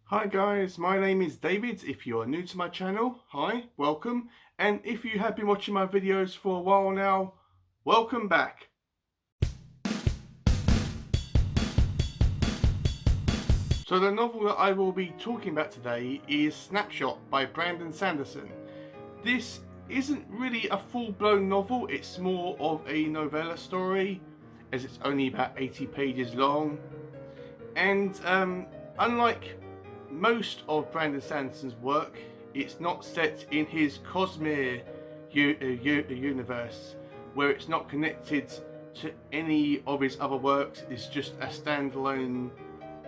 Hi guys, my name is David. If you are new to my channel, hi, welcome. And if you have been watching my videos for a while now, welcome back. So the novel that I will be talking about today is Snapshot by Brandon Sanderson. This isn't really a full-blown novel, it's more of a novella story, as it's only about 80 pages long. And unlike most of Brandon Sanderson's work, it's not set in his Cosmere universe, where it's not connected to any of his other works. It's just a standalone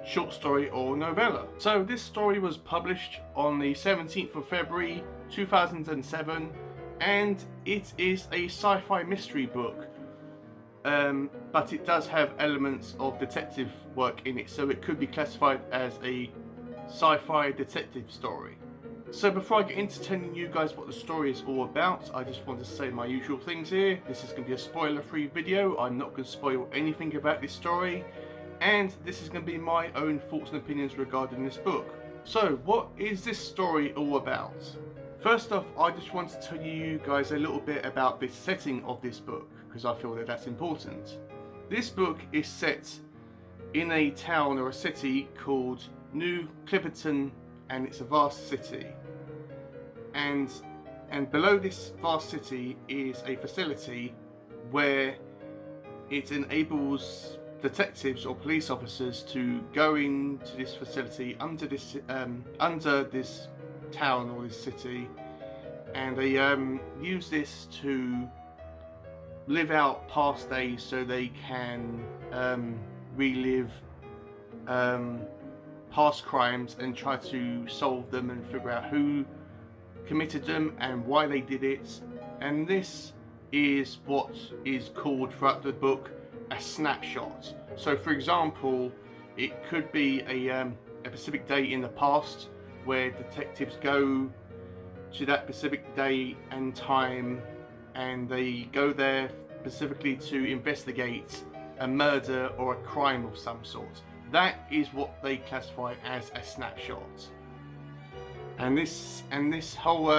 short story or novella. So this story was published on the 17th of February 2007, and it is a sci-fi mystery book. But it does have elements of detective work in it, so it could be classified as a sci-fi detective story. So before I get into telling you guys what the story is all about, I just want to say my usual things here. This is going to be a spoiler-free video. I'm not going to spoil anything about this story, and this is going to be my own thoughts and opinions regarding this book. So what is this story all about? First off, I just want to tell you guys a little bit about the setting of this book, because I feel that that's important. This book is set in a town or a city called New Clipperton, and it's a vast city. And below this vast city is a facility where it enables detectives or police officers to go into this facility under this town or this city, and they use this to live out past days so they can relive past crimes and try to solve them and figure out who committed them and why they did it. And this is what is called throughout the book a snapshot. So for example, it could be a specific day in the past where detectives go to that specific day and time, and they go there specifically to investigate a murder or a crime of some sort. That is what they classify as a snapshot. And this whole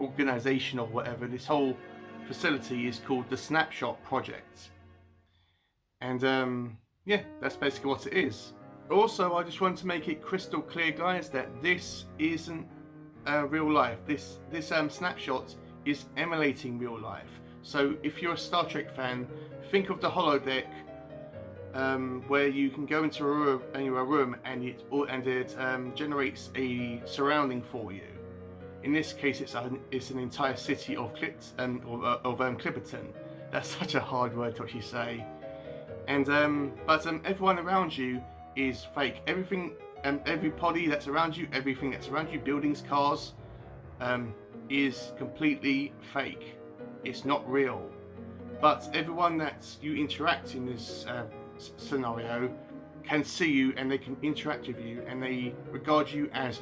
organization or whatever, this whole facility is called the Snapshot Project. And yeah, that's basically what it is. Also, I just want to make it crystal clear, guys, that this isn't real life. This snapshot is emulating real life. So if you're a Star Trek fan, think of the holodeck, where you can go into a room and it generates a surrounding for you. In this case, it's an entire city of Clipperton. That's such a hard word to actually say. And but everyone around you is fake. Everything, everybody that's around you, everything that's around you, buildings, cars, is completely fake. It's not real. But everyone that you interact in this scenario can see you, and they can interact with you, and they regard you as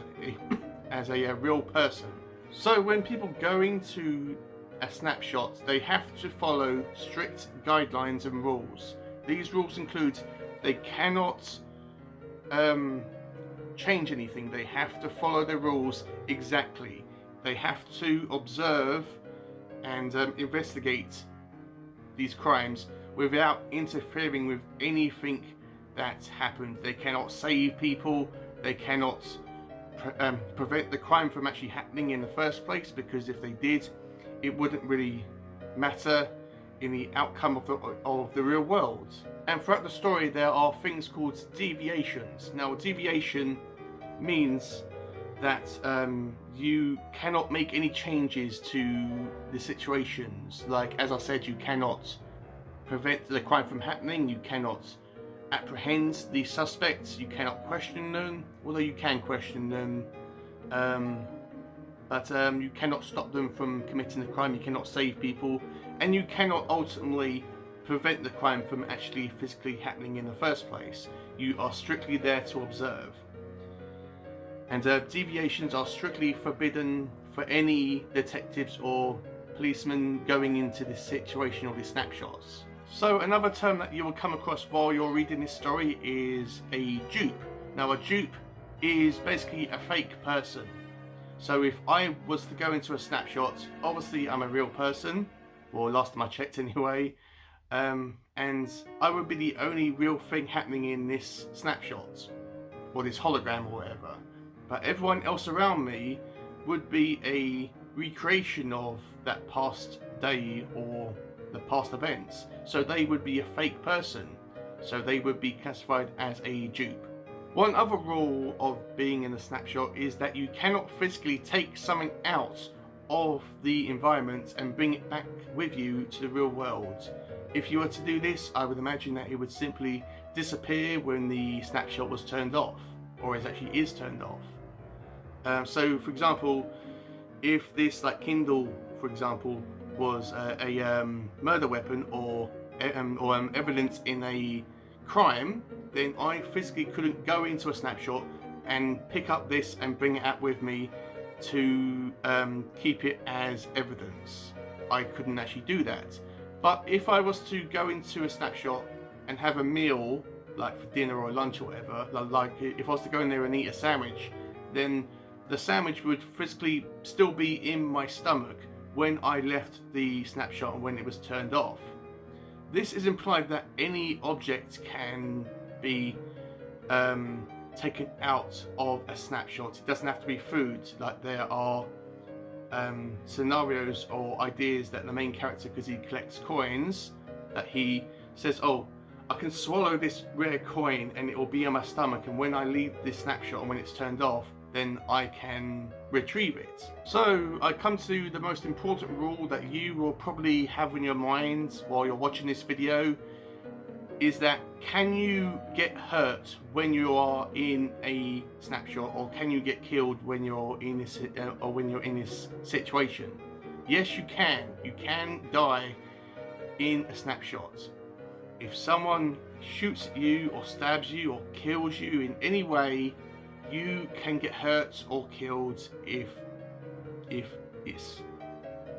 a real person. So when people go into a snapshot, they have to follow strict guidelines and rules. These rules include they cannot change anything. They have to follow the rules exactly. They have to observe and investigate these crimes without interfering with anything that's happened. They cannot save people. They cannot prevent the crime from actually happening in the first place, because if they did, it wouldn't really matter in the outcome of the real world. And throughout the story, there are things called deviations. Now, a deviation means that you cannot make any changes to the situations. Like, as I said, you cannot prevent the crime from happening, you cannot apprehend the suspects, you cannot question them, although you can question them, but you cannot stop them from committing the crime, you cannot save people, and you cannot ultimately prevent the crime from actually physically happening in the first place. You are strictly there to observe. And deviations are strictly forbidden for any detectives or policemen going into this situation or these snapshots. So another term that you will come across while you're reading this story is a dupe. Now, a dupe is basically a fake person. So if I was to go into a snapshot, obviously I'm a real person, or last time I checked anyway, and I would be the only real thing happening in this snapshot, or this hologram or whatever. But everyone else around me would be a recreation of that past day or the past events. So they would be a fake person. So they would be classified as a dupe. One other rule of being in a snapshot is that you cannot physically take something out of the environment and bring it back with you to the real world. If you were to do this, I would imagine that it would simply disappear when the snapshot was turned off, or it actually is turned off. So for example, if this Kindle, for example, was a murder weapon or evidence in a crime, then I physically couldn't go into a snapshot and pick up this and bring it out with me to keep it as evidence. I couldn't actually do that. But if I was to go into a snapshot and have a meal, like for dinner or lunch or whatever, like if I was to go in there and eat a sandwich, then the sandwich would physically still be in my stomach when I left the snapshot and when it was turned off. This is implied that any object can be taken out of a snapshot. It doesn't have to be food. Like there are scenarios or ideas that the main character, because he collects coins, that he says, oh, I can swallow this rare coin and it will be in my stomach, and when I leave this snapshot and when it's turned off, then I can retrieve it. So I come to the most important rule that you will probably have in your mind while you're watching this video, is that can you get hurt when you are in a snapshot, or can you get killed when you're in this situation? Yes, you can. You can die in a snapshot. If someone shoots at you or stabs you or kills you in any way, you can get hurt or killed if it's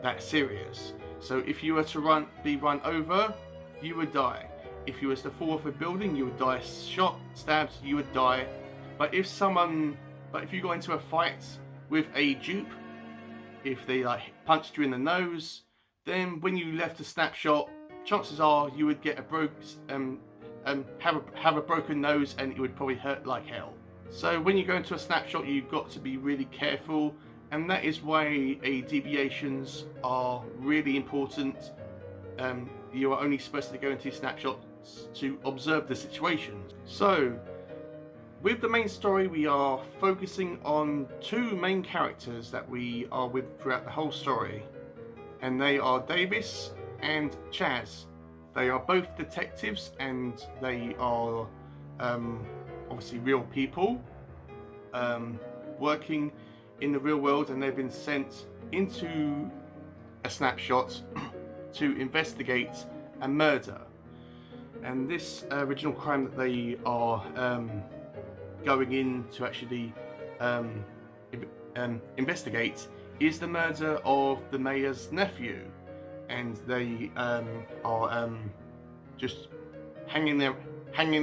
that serious. So if you were to be run over, you would die. If you was to fall off a building, you would die. Shot, stabbed, you would die. But if you got into a fight with a dupe, if they punched you in the nose, then when you left a snapshot, chances are you would get have a broken nose, and it would probably hurt like hell. So when you go into a snapshot, you've got to be really careful, and that is why deviations are really important. You are only supposed to go into snapshots to observe the situation. So with the main story, we are focusing on two main characters that we are with throughout the whole story, and they are Davis and Chaz. They are both detectives, and they are obviously real people working in the real world, and they've been sent into a snapshot to investigate a murder. And this original crime that they are going in to actually investigate is the murder of the mayor's nephew, and they are just hanging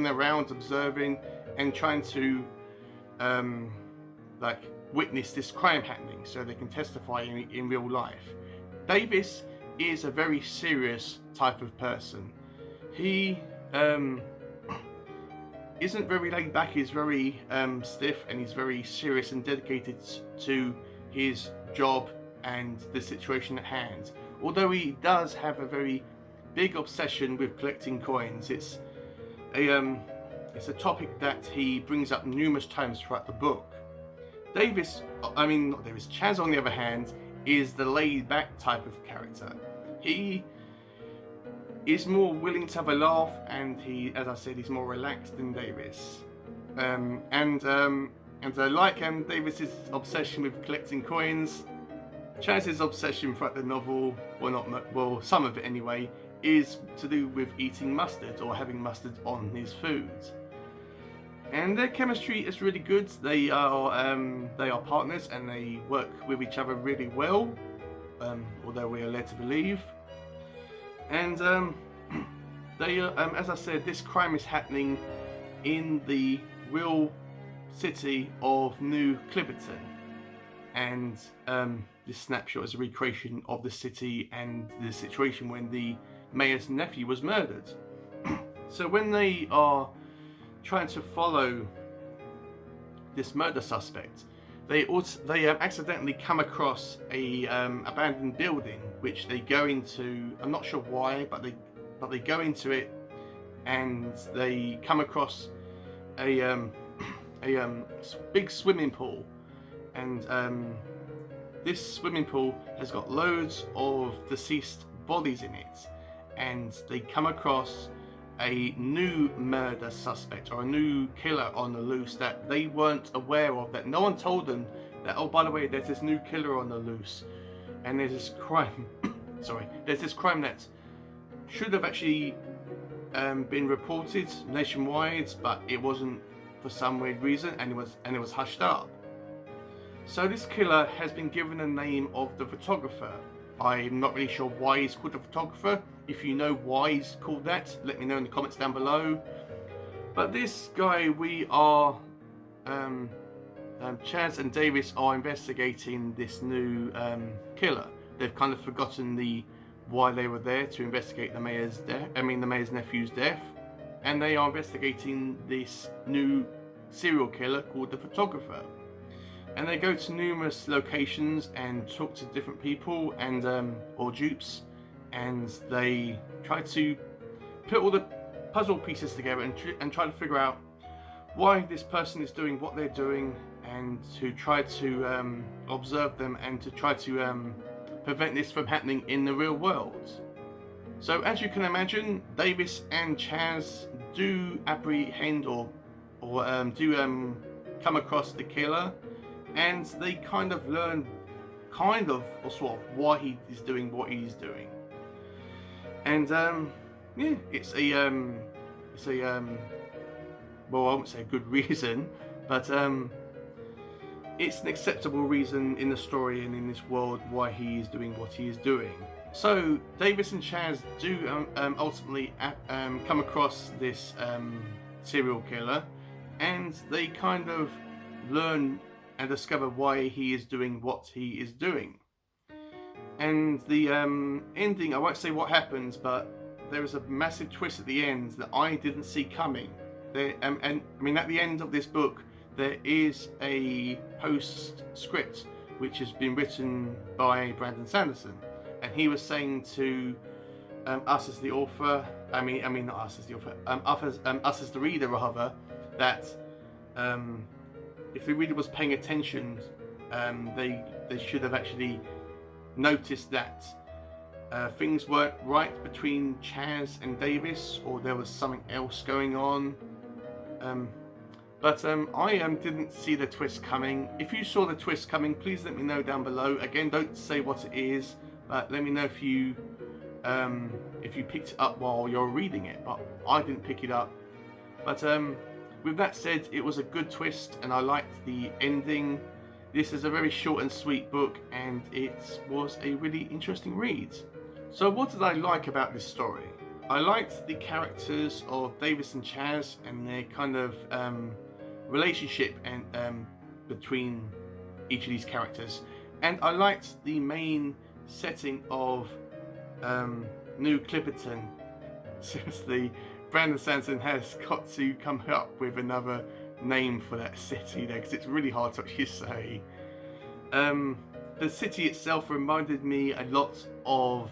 around, observing and trying to witness this crime happening so they can testify in real life. Davis is a very serious type of person. He isn't very laid back. He's very stiff, and he's very serious and dedicated to his job and the situation at hand. Although he does have a very big obsession with collecting coins. It's a topic that he brings up numerous times throughout the book. Chaz, on the other hand, is the laid back type of character. He is more willing to have a laugh, and he, as I said, he's more relaxed than Davis. Like Davis's obsession with collecting coins, Chaz's obsession throughout the novel, some of it anyway, is to do with eating mustard or having mustard on his food. And their chemistry is really good. They are partners, and they work with each other really well, although we are led to believe. And as I said, this crime is happening in the real city of New Clipperton, and this snapshot is a recreation of the city and the situation when the mayor's nephew was murdered. So when they are trying to follow this murder suspect, they accidentally come across a abandoned building, which they go into. I'm not sure why, but they go into it, and they come across a big swimming pool, and this swimming pool has got loads of deceased bodies in it, and they come across a new murder suspect or a new killer on the loose that they weren't aware of, that no one told them that, oh, by the way, there's this new killer on the loose, and there's this crime there's this crime that should have actually been reported nationwide, but it wasn't for some weird reason, and it was hushed up. So this killer has been given the name of the photographer. I'm not really sure why he's called the photographer. If you know why he's called that, let me know in the comments down below. But this guy, we are Chaz and Davis are investigating this new killer. They've kind of forgotten why they were there, to investigate the mayor's nephew's death, and they are investigating this new serial killer called the photographer. And they go to numerous locations and talk to different people and or dupes, and they try to put all the puzzle pieces together and try to figure out why this person is doing what they're doing, and to try to observe them and to try to prevent this from happening in the real world. So as you can imagine, Davis and Chaz do apprehend or do come across the killer, and they kind of learn or sort of why he is doing what he's doing. And yeah, it's a well, I won't say a good reason, but it's an acceptable reason in the story and in this world why he is doing what he is doing. So Davis and Chaz do ultimately come across this serial killer, and they kind of learn and discover why he is doing what he is doing. And the ending, I won't say what happens, but there is a massive twist at the end that I didn't see coming. And I mean, at the end of this book, there is a postscript which has been written by Brandon Sanderson, and he was saying to us as the author, I mean not us as the author, us as the reader rather, that if the reader was paying attention, they should have actually noticed that things weren't right between Chaz and Davis, or there was something else going on. But I didn't see the twist coming. If you saw the twist coming, please let me know down below. Again, don't say what it is, but let me know if you picked it up while you're reading it. But I didn't pick it up. But with that said, it was a good twist, and I liked the ending. This is a very short and sweet book, and it was a really interesting read. So what did I like about this story? I liked the characters of Davis and Chaz and their kind of relationship and between each of these characters, and I liked the main setting of New Clipperton. Seriously, Brandon Sanderson has got to come up with another name for that city there, because it's really hard to actually say. The city itself reminded me a lot of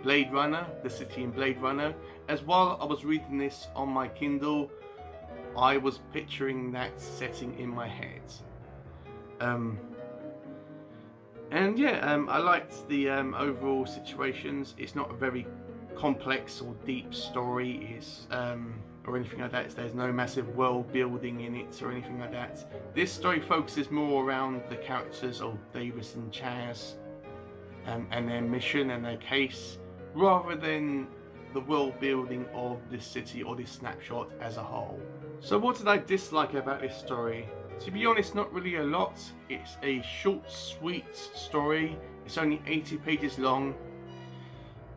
Blade Runner, the city in Blade Runner. As while I was reading this on my Kindle, I was picturing that setting in my head. And yeah, I liked the overall situations. It's not a very complex or deep story, it's or anything like that. There's no massive world building in it or anything like that. This story focuses more around the characters of Davis and Chaz and their mission and their case, rather than the world building of this city or this snapshot as a whole. So what did I dislike about this story? To be honest, not really a lot. It's a short, sweet story. It's only 80 pages long.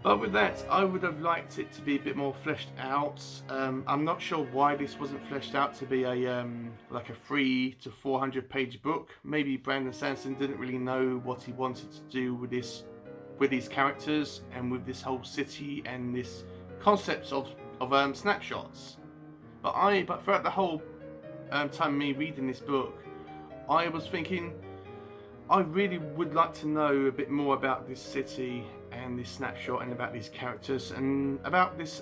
But with that, I would have liked it to be a bit more fleshed out. I'm not sure why this wasn't fleshed out to be a like a 300 to 400 page book. Maybe Brandon Sanderson didn't really know what he wanted to do with these characters and with this whole city and this concepts of snapshots. But throughout the whole time me reading this book, I was thinking I really would like to know a bit more about this city and this snapshot and about these characters and about this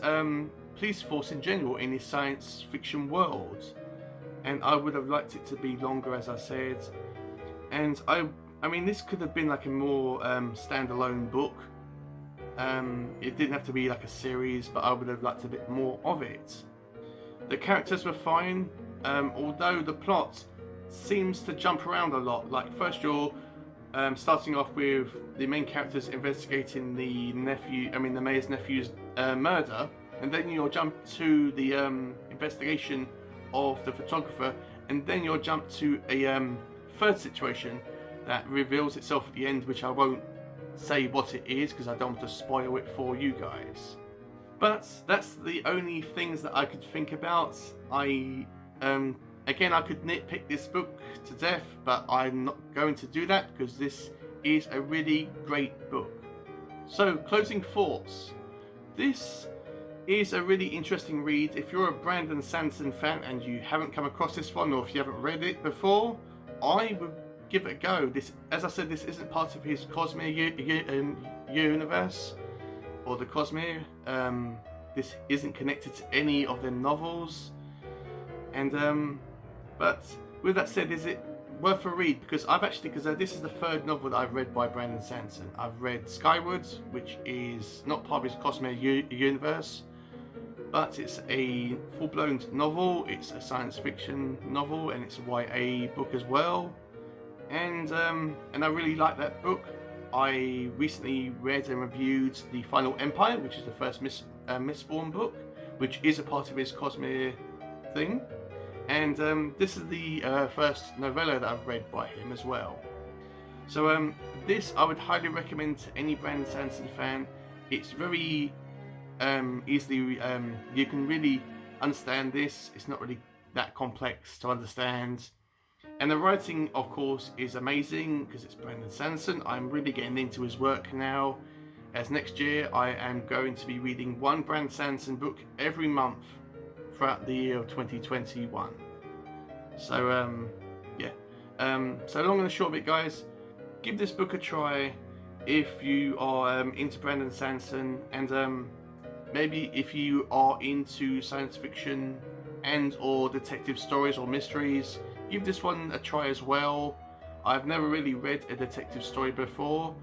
police force in general in this science fiction world. And I would have liked it to be longer, as I said. And I mean, this could have been like a more standalone book. It didn't have to be like a series, but I would have liked a bit more of it. The characters were fine, although the plot seems to jump around a lot. Like first you're starting off with the main characters investigating the mayor's nephew's murder, and then you'll jump to the investigation of the photographer, and then you'll jump to a third situation that reveals itself at the end, which I won't say what it is because I don't want to spoil it for you guys. But that's the only things that I could think about. Again, I could nitpick this book to death, but I'm not going to do that because this is a really great book. So, closing thoughts. This is a really interesting read. If you're a Brandon Sanderson fan and you haven't come across this one, or if you haven't read it before, I would give it a go. This, as I said, this isn't part of his Cosmere universe, or the Cosmere. This isn't connected to any of their novels. And but with that said, is it worth a read? Because this is the third novel that I've read by Brandon Sanderson. I've read Skyward, which is not part of his Cosmere universe, but it's a full-blown novel. It's a science fiction novel, and it's a YA book as well. And I really like that book. I recently read and reviewed The Final Empire, which is the first Mistborn book, which is a part of his Cosmere thing. And this is the first novella that I've read by him as well. So this I would highly recommend to any Brandon Sanderson fan. It's very easily, you can really understand this. It's not really that complex to understand. And the writing, of course, is amazing because it's Brandon Sanderson. I'm really getting into his work now, as next year I am going to be reading one Brandon Sanderson book every month throughout the year of 2021. So yeah, so long and the short of it, guys, give this book a try if you are into Brandon Sanderson, and maybe if you are into science fiction and or detective stories or mysteries, give this one a try as well. I've never really read a detective story before.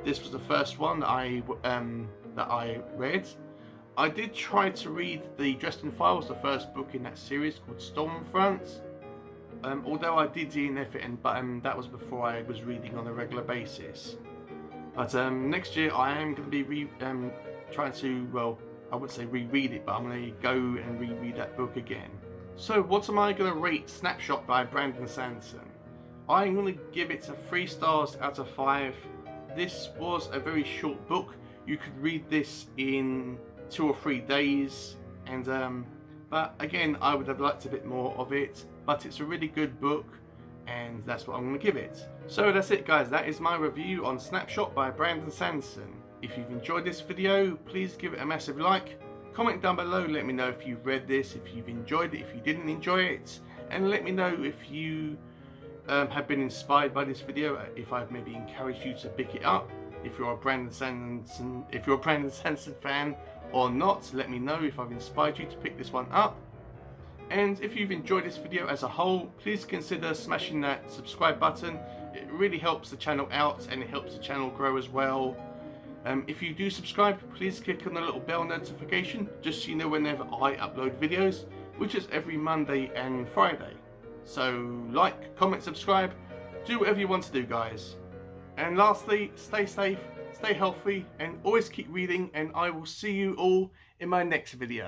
This was the first one that I read. I did try to read the Dresden Files, the first book in that series called Stormfront. Although I did DNF it, but that was before I was reading on a regular basis. But next year I am going to be trying to, well, I wouldn't say reread it, but I'm going to go and reread that book again. So what am I going to rate Snapshot by Brandon Sanderson? I'm going to give it a 3 stars out of 5. This was a very short book. You could read this in 2 or 3 days, and but again, I would have liked a bit more of it, but it's a really good book, and that's what I'm going to give it. So that's it, guys. That is my review on Snapshot by Brandon Sanderson. If you've enjoyed this video, please give it a massive like. Comment down below, let me know if you've read this, if you've enjoyed it, if you didn't enjoy it, and let me know if you have been inspired by this video, if I've maybe encouraged you to pick it up. If you're a Brandon Sanderson fan or not, let me know if I've inspired you to pick this one up. And if you've enjoyed this video as a whole, please consider smashing that subscribe button. It really helps the channel out, and it helps the channel grow as well. If you do subscribe, please click on the little bell notification, just so you know whenever I upload videos, which is every Monday and Friday. So like, comment, subscribe, do whatever you want to do, guys. And lastly, stay safe, stay healthy, and always keep reading, and I will see you all in my next video.